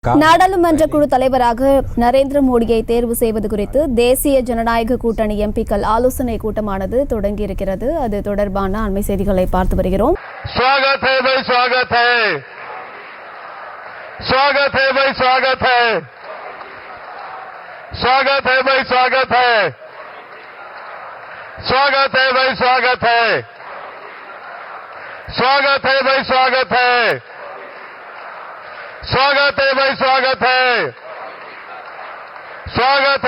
நாடாளுமன்ற குழு தலைவராக நரேந்திர மோடியை தேர்வு செய்வது குறித்து தேசிய ஜனநாயக கூட்டணி எம்பிக்கள் ஆலோசனை கூட்டமானது தொடங்கியிருக்கிறது. அது தொடர்பான அண்மை செய்திகளை பார்த்து வருகிறோம். स्वागत है भाई, स्वागत है, स्वागत है भाई, स्वागत है, स्वागत है भाई, स्वागत है, स्वागत है भाई, स्वागत है, स्वागत है भाई, स्वागत है, स्वागत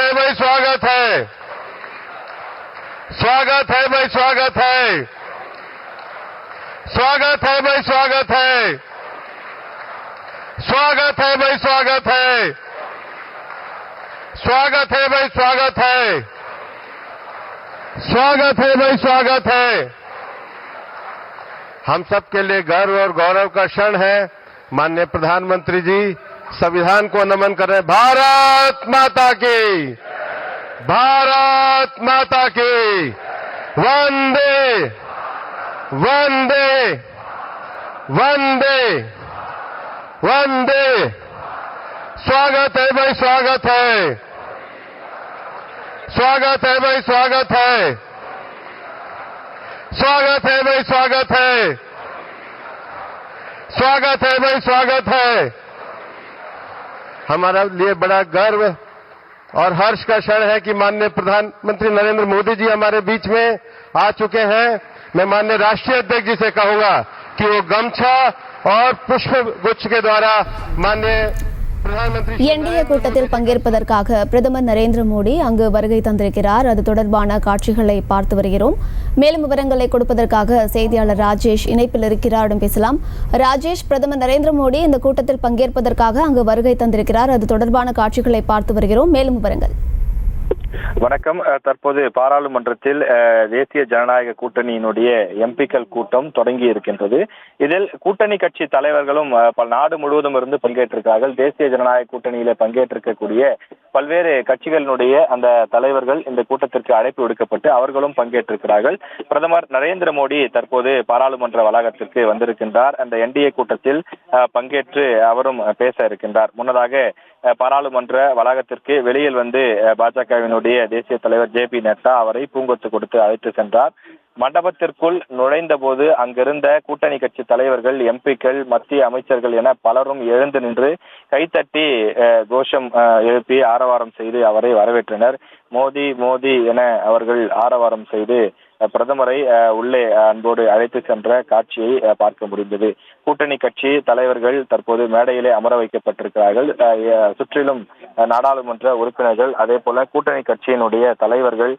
है भाई, स्वागत है, स्वागत है भाई, स्वागत है। हम सबके लिए गर्व और गौरव का क्षण है। माननीय प्रधानमंत्री जी संविधान को नमन कर रहे हैं। भारत माता की, भारत माता की, वंदे वंदे वंदे वंदे। स्वागत है भाई, स्वागत है, स्वागत है भाई, स्वागत है, स्वागत है भाई, स्वागत है, स्वागत है भाई, स्वागत है। हमारा लिए बड़ा गर्व और हर्ष का क्षण है कि माननीय प्रधानमंत्री नरेंद्र मोदी जी हमारे बीच में आ चुके हैं। मैं माननीय राष्ट्रीय अध्यक्ष जी से कहूंगा कि वो गमछा और पुष्प गुच्छ के द्वारा माननीय என்டிஏ கூட்டத்தில் பங்கேற்பதற்காக பிரதமர் நரேந்திர மோடி அங்கு வருகை தந்திருக்கிறார். அது தொடர்பான காட்சிகளை பார்த்து வருகிறோம். மேலும் விவரங்களை கொடுப்பதற்காக செய்தியாளர் ராஜேஷ் இணைப்பில் இருக்கிறார். பேசலாம். ராஜேஷ், பிரதமர் நரேந்திர மோடி இந்த கூட்டத்தில் பங்கேற்பதற்காக அங்கு வருகை தந்திருக்கிறார். அது தொடர்பான காட்சிகளை பார்த்து வருகிறோம். மேலும் விவரங்கள். வணக்கம். தற்போது பாராளுமன்றத்தில் தேசிய ஜனநாயக கூட்டணியினுடைய எம்பிக்கள் கூட்டம் தொடங்கி இருக்கின்றது. இதில் கூட்டணி கட்சி தலைவர்களும் பல நாடு முழுவதும் இருந்து பங்கேற்றிருக்கிறார்கள். தேசிய ஜனநாயக கூட்டணியில பங்கேற்றிருக்கக்கூடிய பல்வேறு கட்சிகளினுடைய அந்த தலைவர்கள் இந்த கூட்டத்திற்கு அழைப்பு விடுக்கப்பட்டு அவர்களும் பங்கேற்றிருக்கிறார்கள். பிரதமர் நரேந்திர மோடி தற்போது பாராளுமன்ற வளாகத்திற்கு வந்திருக்கின்றார். அந்த என்டிஏ கூட்டத்தில் பங்கேற்று அவரும் பேச இருக்கின்றார். முன்னதாக பாராளுமன்ற வளாகத்திற்கு வெளியில் வந்து பாஜகவினுடைய தேசிய தலைவர் ஜே.பி. நட்டா அவரை பூங்கொத்து கொடுத்து அழைத்து சென்றார். மண்டபத்திற்குள் நுழைந்த போது அங்கிருந்த கூட்டணி கட்சி தலைவர்கள், எம்பிக்கள், மத்திய அமைச்சர்கள் என பலரும் எழுந்து நின்று கைத்தட்டி கோஷம் எழுப்பி ஆரவாரம் செய்து அவரை வரவேற்றனர். மோடி மோடி என அவர்கள் ஆரவாரம் செய்து பிரதமரை உள்ளே அன்போடு அழைத்து சென்ற காட்சியை பார்க்க முடிந்தது. கூட்டணி கட்சி தலைவர்கள் தற்போது மேடையிலே அமர வைக்கப்பட்டிருக்கிறார்கள். சுற்றிலும் நாடாளுமன்ற உறுப்பினர்கள், அதே போல கூட்டணி கட்சியினுடைய தலைவர்கள்,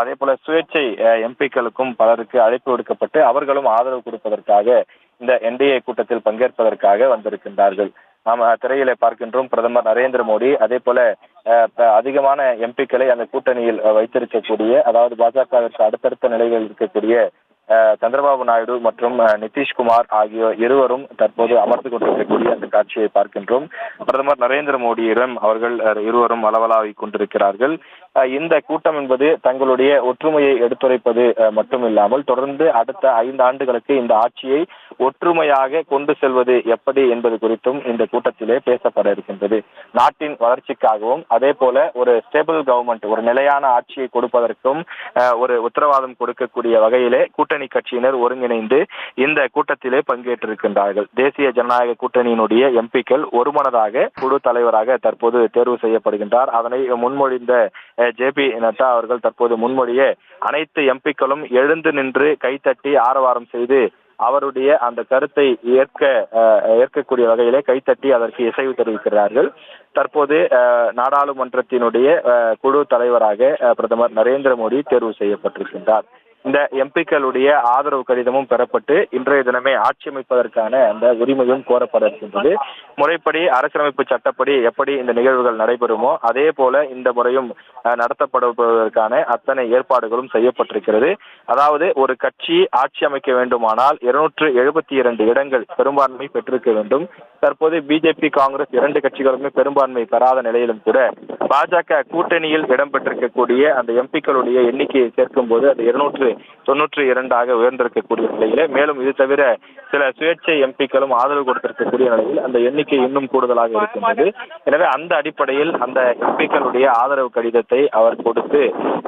அதே போல சுயேட்சை எம்பிக்களுக்கும் பலருக்கு அழைப்பு விடுக்கப்பட்டு அவர்களும் ஆதரவு கொடுப்பதற்காக இந்த என்டிஏ கூட்டத்தில் பங்கேற்பதற்காக வந்திருக்கின்றார்கள். நாம் திரையிலே பார்க்கின்றோம் பிரதமர் நரேந்திர மோடி, அதே போல அதிகமான எம்பிக்களை அந்த கூட்டணியில் வைத்திருக்கக்கூடிய, அதாவது பாஜகவிற்கு அடுத்தடுத்த நிலைகளில் இருக்கக்கூடிய சந்திரபாபு நாயுடு மற்றும் நிதிஷ்குமார் ஆகிய இருவரும் தற்போது அமர்ந்து கொண்டிருக்கக்கூடிய அந்த காட்சியை பார்க்கின்றோம். பிரதமர் நரேந்திர மோடியிடம் அவர்கள் இருவரும் அளவலாவிக் கொண்டிருக்கிறார்கள். இந்த கூட்டம் என்பது தங்களுடைய ஒற்றுமையை எடுத்துரைப்பது மட்டுமில்லாமல் தொடர்ந்து அடுத்த 5 ஆண்டுகளுக்கு இந்த ஆட்சியை ஒற்றுமையாக கொண்டு செல்வது எப்படி என்பது குறித்தும் இந்த கூட்டத்திலே பேசப்பட இருக்கின்றது. நாட்டின் வளர்ச்சிக்காகவும் அதே போல ஒரு ஸ்டேபிள் கவர்மெண்ட், ஒரு நிலையான ஆட்சியை கொடுப்பதற்கும் ஒரு உத்தரவாதம் கொடுக்கக்கூடிய வகையிலே கூட்டணி கட்சியினர் ஒருங்கிணைந்து இந்த கூட்டத்திலே பங்கேற்றிருக்கின்றார்கள். தேசிய ஜனநாயக கூட்டணியினுடைய எம்பிக்கள் ஒருமனதாக குழு தலைவராக தற்போது தேர்வு செய்யப்படுகின்றார். அதனை முன்மொழிந்த ஜே.பி. நட்டா அவர்கள் தற்போது முன்மொழிய அனைத்து எம்பிக்களும் எழுந்து நின்று கைத்தட்டி ஆரவாரம் செய்து அவருடைய அந்த கருத்தை ஏற்கக்கூடிய வகையிலே கைத்தட்டி அதற்கு இசைவு தெரிவிக்கிறார்கள். தற்போது நாடாளுமன்றத்தினுடைய குழு தலைவராக பிரதமர் நரேந்திர மோடி தேர்வு செய்யப்பட்டிருக்கின்றார். இந்த எம்பிக்களுடைய ஆதரவு கடிதமும் பெறப்பட்டு இன்றைய தினமே ஆட்சி அமைப்பதற்கான அந்த உரிமையும் கோரப்பட இருக்கின்றது. முறைப்படி அரசியலமைப்பு சட்டப்படி எப்படி இந்த நிகழ்வுகள் நடைபெறுமோ அதே போல இந்த முறையும் நடத்தப்படுவதற்கான அத்தனை ஏற்பாடுகளும் செய்யப்பட்டிருக்கிறது. அதாவது ஒரு கட்சி ஆட்சி அமைக்க வேண்டுமானால் 272 இடங்கள் பெரும்பான்மை பெற்றிருக்க வேண்டும். தற்போது பிஜேபி காங்கிரஸ் இரண்டு கட்சிகளுமே பெரும்பான்மை பெறாத நிலையிலும் கூட பாஜக கூட்டணியில் இடம்பெற்றிருக்கக்கூடிய அந்த எம்பிக்களுடைய எண்ணிக்கையை சேர்க்கும் போது அது 292 உயர்ந்திருக்கக்கூடிய நிலையில, மேலும் இது தவிர சில சுயேட்சை எம்பிக்களும் ஆதரவு கொடுத்திருக்கக்கூடிய நிலையில் அந்த எண்ணிக்கை இன்னும் கூடுதலாக இருக்கின்றது. எனவே அந்த அடிப்படையில் அந்த எம்பிக்களுடைய ஆதரவு கடிதத்தை அவர் கொடுத்து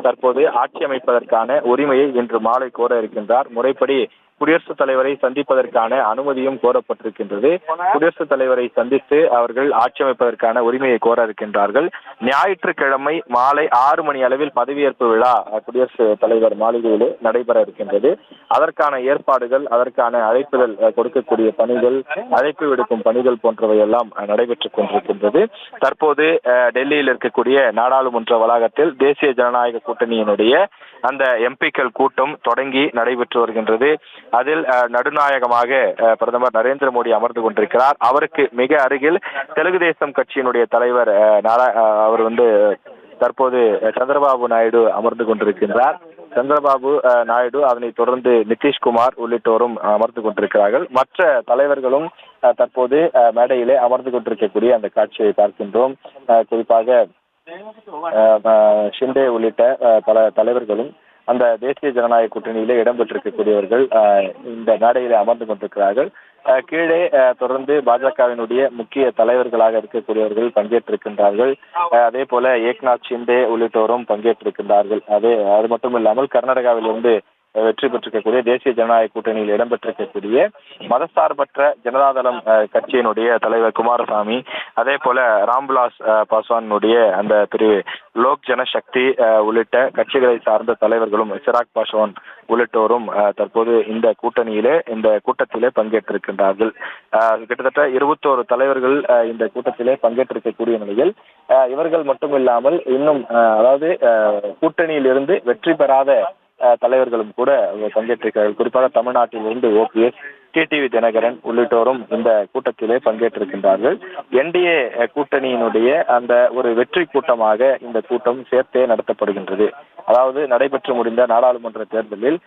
தற்போது ஆட்சி அமைப்பதற்கான உரிமையை இன்று மாலை கோர இருக்கின்றார். முறைப்படி குடியரசுத் தலைவரை சந்திப்பதற்கான அனுமதியும் கோரப்பட்டிருக்கின்றது. குடியரசுத் தலைவரை சந்தித்து அவர்கள் ஆட்சி அமைப்பதற்கான உரிமையை கோர இருக்கின்றார்கள். ஞாயிற்றுக்கிழமை மாலை 6 மணி அளவில் பதவியேற்பு விழா குடியரசுத் தலைவர் மாளிகையிலே நடைபெற இருக்கின்றது. அதற்கான ஏற்பாடுகள், அதற்கான அழைப்புதல் கொடுக்கக்கூடிய பணிகள், அழைப்பு விடுக்கும் பணிகள் போன்றவை எல்லாம் நடைபெற்றுக் கொண்டிருக்கின்றது. தற்போது டெல்லியில் இருக்கக்கூடிய நாடாளுமன்ற வளாகத்தில் தேசிய ஜனநாயக கூட்டணியினுடைய அந்த எம்பிக்கள் கூட்டம் தொடங்கி நடைபெற்று வருகின்றது. அதில் நடுநாயகமாக பிரதமர் நரேந்திர மோடி அமர்ந்து கொண்டிருக்கிறார். அவருக்கு மிக அருகில் தெலுங்கு தேசம் கட்சியினுடைய தலைவர் அவர் தற்போது சந்திரபாபு நாயுடு அமர்ந்து கொண்டிருக்கின்றார். சந்திரபாபு நாயுடு, அதனைத் தொடர்ந்து நிதிஷ்குமார் உள்ளிட்டோரும் அமர்ந்து கொண்டிருக்கிறார்கள். மற்ற தலைவர்களும் தற்போது மேடையிலே அமர்ந்து கொண்டிருக்கக்கூடிய அந்த காட்சியை பார்க்கின்றோம். குறிப்பாக ஷிண்டே உள்ளிட்ட பல தலைவர்களும் அந்த தேசிய ஜனநாயக கூட்டணியிலே இடம்பெற்றிருக்கக்கூடியவர்கள் இந்த மேடையிலே அமர்ந்து கொண்டிருக்கிறார்கள். கீழே தொடர்ந்து பாஜகவினுடைய முக்கிய தலைவர்களாக இருக்கக்கூடியவர்கள் பங்கேற்றிருக்கின்றார்கள். அதே போல ஏக்நாத் ஷிண்டே உள்ளிட்டோரும் பங்கேற்றிருக்கின்றார்கள். அது மட்டும் இல்லாமல் கர்நாடகாவிலிருந்து வெற்றி பெற்றிருக்கக்கூடிய தேசிய ஜனநாயக கூட்டணியில் இடம்பெற்றிருக்கக்கூடிய மதசார்பற்ற ஜனதாதளம் கட்சியினுடைய தலைவர் குமாரசாமி, அதே போல ராம்விலாஸ் பாஸ்வானுடைய அந்த பிரிவு லோக் ஜனசக்தி உள்ளிட்ட கட்சிகளை சார்ந்த தலைவர்களும் சிராக் பாஸ்வான் உள்ளிட்டோரும் தற்போது இந்த கூட்டத்திலே பங்கேற்றிருக்கின்றார்கள். கிட்டத்தட்ட 21 தலைவர்கள் இந்த கூட்டத்திலே பங்கேற்றிருக்கக்கூடிய நிலையில் இவர்கள் மட்டுமில்லாமல் இன்னும் கூட்டணியில் இருந்து வெற்றி பெறாத தலைவர்களும் கூட பங்கேற்றிருக்கிறார்கள். குறிப்பாக தமிழ்நாட்டிலிருந்து OPS, டிடிவி தினகரன் உள்ளிட்டோரும் இந்த கூட்டத்திலே பங்கேற்றிருக்கின்றார்கள். என்டிஏ கூட்டணியினுடைய அந்த ஒரு வெற்றி கூட்டமாக இந்த கூட்டம் சேர்த்தே நடத்தப்படுகின்றது. அதாவது நடைபெற்று முடிந்த நாடாளுமன்ற தேர்தலில்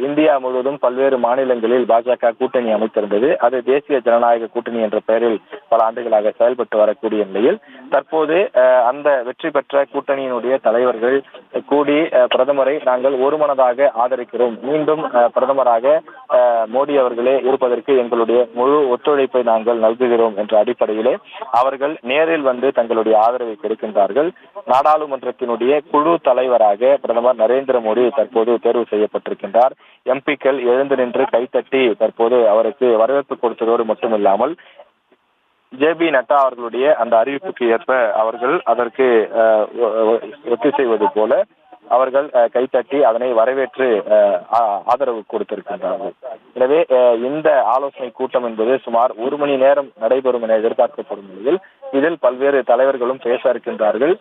இந்தியா முழுவதும் பல்வேறு மாநிலங்களில் பாஜக கூட்டணி அமைத்திருந்தது. அது தேசிய ஜனநாயக கூட்டணி என்ற பெயரில் பல ஆண்டுகளாக செயல்பட்டு வரக்கூடிய நிலையில் தற்போது அந்த வெற்றி பெற்ற கூட்டணியினுடைய தலைவர்கள் கூடி பிரதமரை நாங்கள் ஒருமனதாக ஆதரிக்கிறோம், மீண்டும் பிரதமராக மோடி அவர்களே இருப்பதற்கு எங்களுடைய முழு ஒத்துழைப்பை நாங்கள் நல்குகிறோம் என்ற அடிப்படையிலே அவர்கள் நேரில் வந்து தங்களுடைய ஆதரவை கொடுக்கின்றார்கள். நாடாளுமன்றத்தினுடைய குழு தலைவராக பிரதமர் நரேந்திர மோடி தற்போது தேர்வு செய்யப்பட்டிருக்கின்றார். எம்பிக்கள் எழுந்து நின்று கைத்தட்டி தற்போது அவருக்கு வரவேற்பு கொடுத்ததோடு மட்டுமில்லாமல் JB நட்டா அவர்களுடைய அந்த அறிவிப்புக்கு ஏற்ப அவர்கள் அதற்கு ஒத்திசைவது போல அவர்கள் கைத்தட்டி அதனை வரவேற்று ஆதரவு கொடுத்திருக்கின்றார்கள். எனவே இந்த ஆலோசனை கூட்டம் என்பது சுமார் 1 மணி நேரம் நடைபெறும் என எதிர்பார்க்கப்படும் நிலையில் இதில் பல்வேறு தலைவர்களும் பேச இருக்கின்றார்கள்.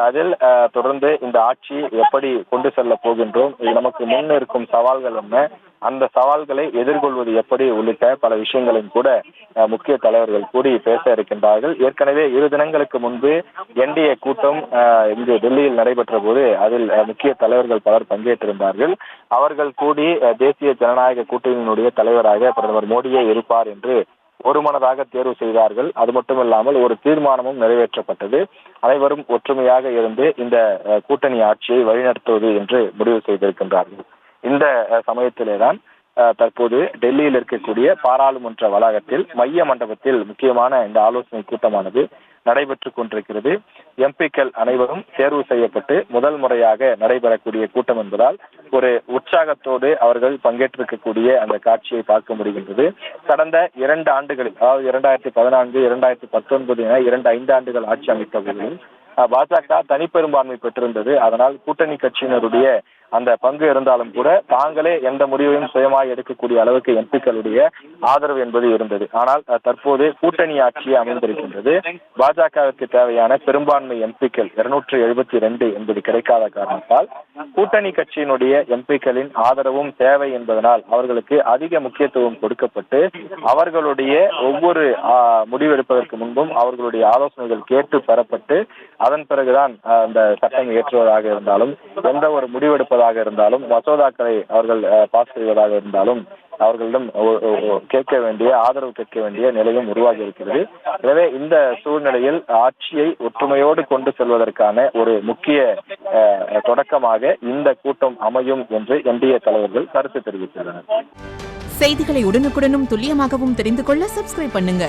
அதில் தொடர்ந்து இந்த ஆட்சி எப்படி கொண்டு செல்ல போகின்றோம், நமக்கு முன் இருக்கும் சவால்கள் என்ன, அந்த சவால்களை எதிர்கொள்வது எப்படி உள்ளிட்ட பல விஷயங்களையும் கூட முக்கிய தலைவர்கள் கூடி பேச இருக்கின்றார்கள். ஏற்கனவே 2 தினங்களுக்கு முன்பு என்டிஏ கூட்டம் இங்கு டெல்லியில் நடைபெற்ற போது அதில் முக்கிய தலைவர்கள் பலர் பங்கேற்றிருந்தார்கள். அவர்கள் கூடி தேசிய ஜனநாயக கூட்டணியினுடைய தலைவராக பிரதமர் மோடியே இருப்பார் என்று ஒருமனதாக தேர்வு செய்தார்கள். அது மட்டுமில்லாமல் ஒரு தீர்மானமும் நிறைவேற்றப்பட்டது. அனைவரும் ஒற்றுமையாக இருந்து இந்த கூட்டணி ஆட்சியை வழிநடத்துவது என்று முடிவு செய்திருக்கின்றார்கள். இந்த சமயத்திலேதான் தற்போது டெல்லியில் இருக்கக்கூடிய பாராளுமன்ற வளாகத்தில் மைய மண்டபத்தில் முக்கியமான இந்த ஆலோசனை கூட்டமானது நடைபெற்றுக் கொண்டிருக்கிறது. எம்பிக்கள் அனைவரும் தேர்வு செய்யப்பட்டு முதல் முறையாக நடைபெறக்கூடிய கூட்டம் என்பதால் ஒரு உற்சாகத்தோடு அவர்கள் பங்கேற்றிருக்கக்கூடிய அந்த காட்சியை பார்க்க முடிகின்றது. கடந்த 2 ஆண்டுகளில், அதாவது 2014, 2019 என 5 ஆண்டுகள் ஆட்சி அமைத்த போதிலும் பாஜக தனிப்பெரும்பான்மை பெற்றிருந்தது. அதனால் கூட்டணி கட்சியினருடைய அந்த பங்கு இருந்தாலும் கூட தாங்களே எந்த முடிவையும் சுயமாய் எடுக்கக்கூடிய அளவுக்கு எம்பிக்களுடைய ஆதரவு என்பது இருந்தது. ஆனால் தற்போது கூட்டணி ஆட்சியே அமைந்திருக்கின்றது. பாஜகவிற்கு தேவையான பெரும்பான்மை எம்பிக்கள் 272 என்பது கிடைக்காத காரணத்தால் கூட்டணி கட்சியினுடைய எம்பிக்களின் ஆதரவும் தேவை என்பதனால் அவர்களுக்கு அதிக முக்கியத்துவம் கொடுக்கப்பட்டு அவர்களுடைய ஒவ்வொரு முடிவெடுப்பதற்கு முன்பும் அவர்களுடைய ஆலோசனைகள் கேட்டு பெறப்பட்டு அதன் பிறகுதான் அந்த சட்டம் இயற்றுவதாக இருந்தாலும் எந்த ஒரு முடிவெடுப்பதாக செய்வதாக இருந்தாலும், மசோதாக்களை அவர்கள் பாஸ் செய்வதாக இருந்தாலும் அவர்களிடம் கேட்க வேண்டிய ஆதரவு கேட்க வேண்டிய நிலையும் உருவாகி இருக்கிறது. எனவே இந்த சூழ்நிலையில் ஆட்சியை ஒற்றுமையோடு கொண்டு செல்வதற்கான ஒரு முக்கிய தொடக்கமாக இந்த கூட்டம் அமையும் என்று என்டிஏ தலைவர்கள் கருத்து தெரிவித்துள்ளனர். செய்திகளை உடனுக்குடனும் துல்லியமாகவும் தெரிந்து கொள்ள சப்ஸ்கிரைப் பண்ணுங்க.